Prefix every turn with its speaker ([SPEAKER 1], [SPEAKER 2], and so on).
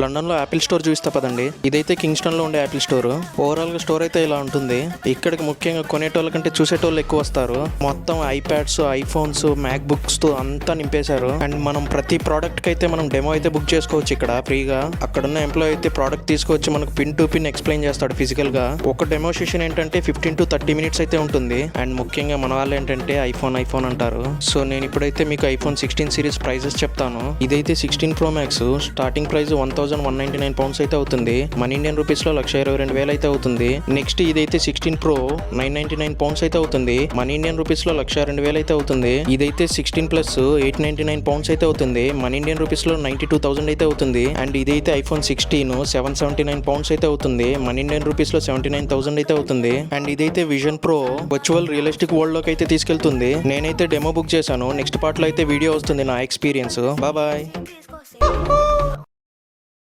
[SPEAKER 1] లండన్లో Apple store చూపిస్తా పదండి. ఇదైతే కింగ్స్టన్లో ఉండే యాపిల్ స్టోర్. ఓవరాల్గా స్టోర్ అయితే ఇలా ఉంటుంది. ఇక్కడికి ముఖ్యంగా కొనేటోళ్ళ కంటే చూసేటోళ్ళు ఎక్కువ వస్తారు. మొత్తం ఐప్యాడ్స్, ఐఫోన్స్, మ్యాక్ బుక్స్ తో అంతా నింపేశారు. అండ్ మనం ప్రతి ప్రోడక్ట్ కి అయితే మనం డెమో అయితే బుక్ చేసుకోవచ్చు ఇక్కడ ఫ్రీగా. అక్కడున్న ఎంప్లాయీ అయితే ప్రోడక్ట్ తీసుకొచ్చి మనకు పిన్ టు పిన్ ఎక్స్ప్లెయిన్ చేస్తాడు ఫిజికల్ గా. ఒక డెమో సెషన్ ఏంటంటే 15 to 30 minutes అయితే ఉంటుంది. అండ్ ముఖ్యంగా మన వాళ్ళు ఏంటంటే ఐఫోన్ అంటారు. సో నేను ఇప్పుడైతే మీకు ఐఫోన్ 16 సిరీస్ ప్రైజెస్ చెప్తాను. ఇదైతే 16 Pro Max స్టార్టింగ్ ప్రైస్ £1,199 అయితే అవుతుంది. మన ఇండియన్ రూపీస్ లో 1,22,000 అయితే అవుతుంది. నెక్స్ట్ ఇదైతే 16 Pro £999 అయితే అవుతుంది. మన ఇండియన్ రూపీస్ లో 1,02,000 అయితే అవుతుంది. ఇదైతే 16 Plus £899 అయితే అవుతుంది. మన ఇండియన్ రూపీస్ లో 92,000 అయితే అవుతుంది. అండ్ ఇదైతే ఐఫోన్ 16 £779 అయితే అవుతుంది. మన ఇండియన్ రూపీస్ లో 79,000 అయితే అవుతుంది. అండ్ ఇదైతే vision pro virtual realistic world లోకి అయితే తీసుకెళ్తుంది. నేనైతే డెమో బుక్ చేశాను. నెక్స్ట్ పార్ట్ లో అయితే వీడియో వస్తుంది నా ఎక్స్పీరియన్స్. బాయ్.